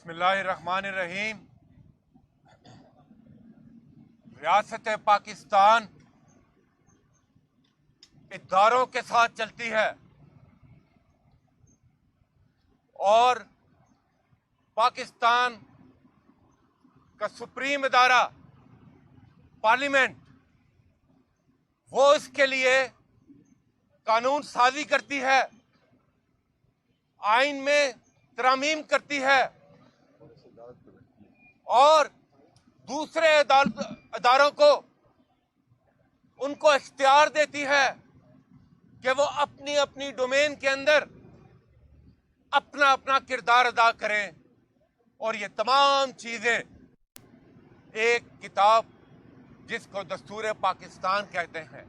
बिस्मिल्लाहिर्रहमानिर्रहीम। रियासत पाकिस्तान इदारों के साथ चलती है और पाकिस्तान का सुप्रीम इदारा पार्लियामेंट वो इसके लिए कानून साजी करती है, आइन में तरमीम करती है और दूसरे अदारों को उनको इख्तियार देती है कि वो अपनी अपनी डोमेन के अंदर अपना अपना किरदार अदा करें। और ये तमाम चीजें एक किताब जिसको दस्तूर पाकिस्तान कहते हैं,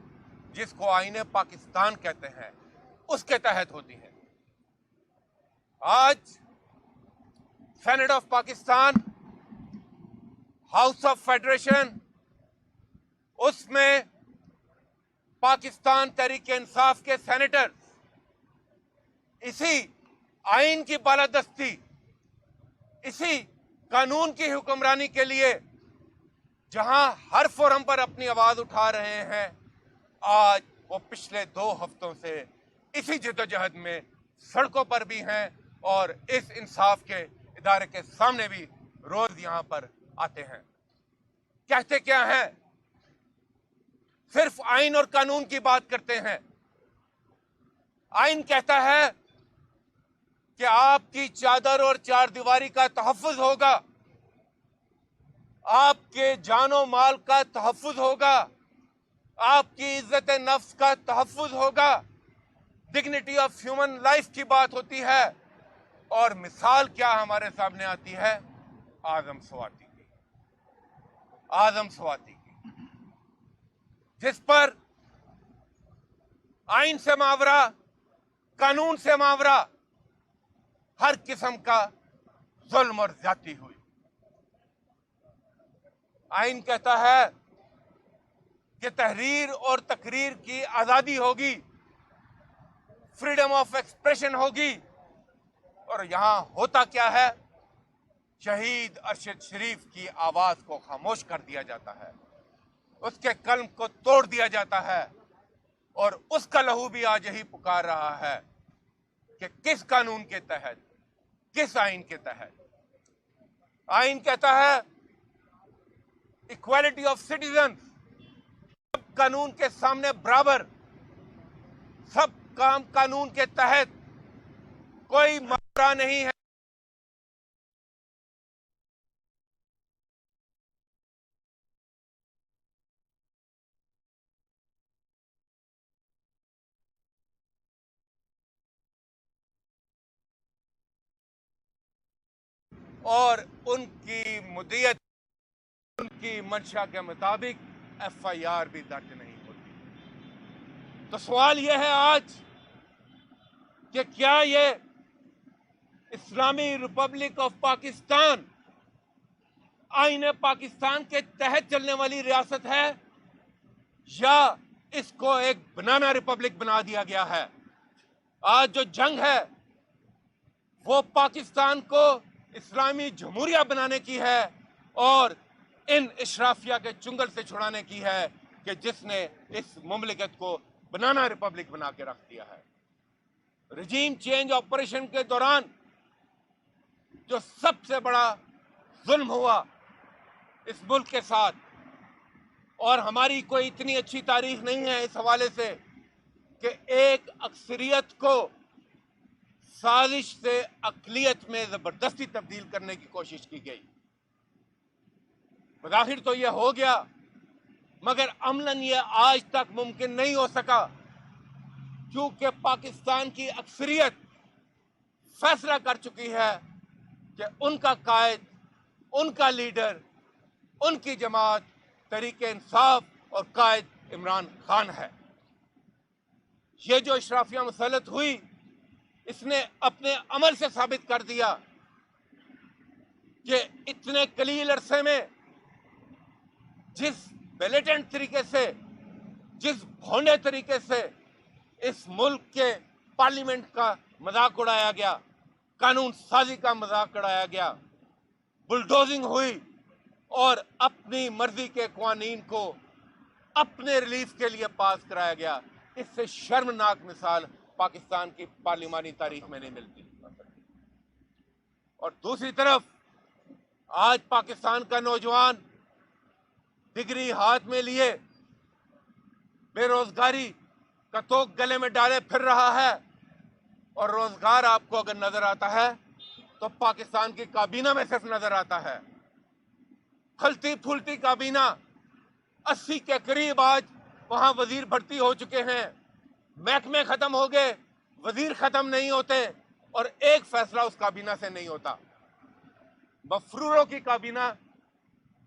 जिसको आईने पाकिस्तान कहते हैं, उसके तहत होती है। आज senate of Pakistan, house of federation, उसमें पाकिस्तान तहरीक इंसाफ के सेनेटर इसी आइन की बालादस्ती, इसी कानून की हुक्मरानी के लिए जहां हर फोरम पर अपनी आवाज उठा रहे हैं, आज वो पिछले 2 हफ्तों से इसी जद्दोजहद में सड़कों पर भी हैं और इस इंसाफ के इदारे के सामने भी रोज यहां पर आते हैं। कहते क्या हैं? सिर्फ आइन और कानून की बात करते हैं। आइन कहता है कि आपकी चादर और चार दीवारी का तहफ्फुज होगा, आपके जानो माल का तहफ्फुज होगा, आपकी इज्जत नफ्स का तहफ्फुज होगा, डिग्निटी ऑफ ह्यूमन लाइफ की बात होती है। और मिसाल क्या हमारे सामने आती है? आजम स्वाति की, आजम स्वाति की, जिस पर आइन से मावरा, कानून से मावरा, हर किस्म का जुल्म और ज्यादती हुई। आइन कहता है कि तहरीर और तकरीर की आजादी होगी, फ्रीडम ऑफ एक्सप्रेशन होगी। और यहां होता क्या है? शहीद अरशद शरीफ की आवाज को खामोश कर दिया जाता है, उसके कलम को तोड़ दिया जाता है और उसका लहू भी आज यही पुकार रहा है कि किस कानून के तहत, किस आइन के तहत। आइन कहता है इक्वालिटी ऑफ सिटीजन, सब कानून के सामने बराबर, सब काम कानून के तहत, कोई मावरा नहीं है। और उनकी मुद्दत, उनकी मंशा के मुताबिक FIR भी दर्ज नहीं होती। तो सवाल यह है आज कि क्या ये इस्लामी रिपब्लिक ऑफ पाकिस्तान आईने पाकिस्तान के तहत चलने वाली रियासत है या इसको एक बनाना रिपब्लिक बना दिया गया है? आज जो जंग है वो पाकिस्तान को इस्लामी जमहूरिया बनाने की है और इन इशराफिया के चुंगल से छुड़ाने की है कि जिसने इस मुमलिकत को बनाना रिपब्लिक बना के रख दिया है। रजीम चेंज ऑपरेशन के दौरान जो सबसे बड़ा जुल्म हुआ इस मुल्क के साथ, और हमारी कोई इतनी अच्छी तारीख नहीं है इस हवाले से कि एक अक्सरियत को साजिश से अकलियत में जबरदस्ती तब्दील करने की कोशिश की गई। बज़ाहिर तो यह हो गया, मगर अमलन यह आज तक मुमकिन नहीं हो सका क्योंकि पाकिस्तान की अक्सरियत फैसला कर चुकी है कि उनका कायद, उनका लीडर, उनकी जमात तहरीक इंसाफ और कायद इमरान खान है। ये जो इशराफिया मुसल्लत हुई, इसने अपने अमल से साबित कर दिया कि इतने कलील अरसे में जिस बेलेटेंट तरीके से, जिस भोंडे तरीके से इस मुल्क के पार्लियामेंट का मजाक उड़ाया गया, कानून साजी का मजाक उड़ाया गया, बुलडोजिंग हुई और अपनी मर्जी के कानून को अपने रिलीफ के लिए पास कराया गया। इससे शर्मनाक मिसाल पाकिस्तान की पार्लिमानी तारीख में नहीं मिलती। और दूसरी तरफ आज पाकिस्तान का नौजवान डिग्री हाथ में लिए बेरोजगारी का तोक गले में डाले फिर रहा है। और रोजगार आपको अगर नजर आता है तो पाकिस्तान की काबीना में सिर्फ नजर आता है। फलती फूलती काबीना, 80 के करीब आज वहां वजीर भर्ती हो चुके हैं। महकमे खत्म हो गए, वजीर खत्म नहीं होते और एक फैसला उस काबीना से नहीं होता। मफरूरों की काबीना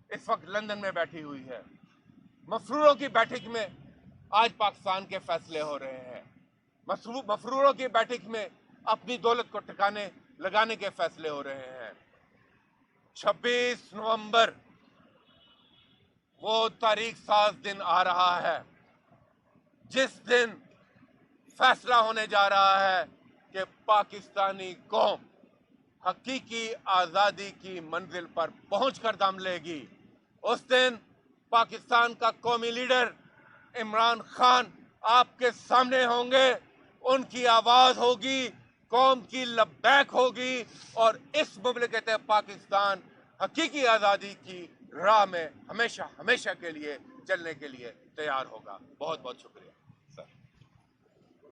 इस वक्त लंदन में बैठी हुई है। मफरूरों की बैठक में आज पाकिस्तान के फैसले हो रहे हैं। मफरूरों की बैठक में अपनी दौलत को ठिकाने लगाने के फैसले हो रहे हैं। 26 नवंबर वो तारीख साज दिन आ रहा है जिस दिन फैसला होने जा रहा है कि पाकिस्तानी कौम हकीकी आज़ादी की मंजिल पर पहुंचकर दम लेगी। उस दिन पाकिस्तान का कौमी लीडर इमरान खान आपके सामने होंगे, उनकी आवाज होगी, कौम की लब्बैक होगी और इस मुमलिकत पाकिस्तान हकीकी आज़ादी की राह में हमेशा हमेशा के लिए चलने के लिए तैयार होगा। बहुत बहुत शुक्रिया।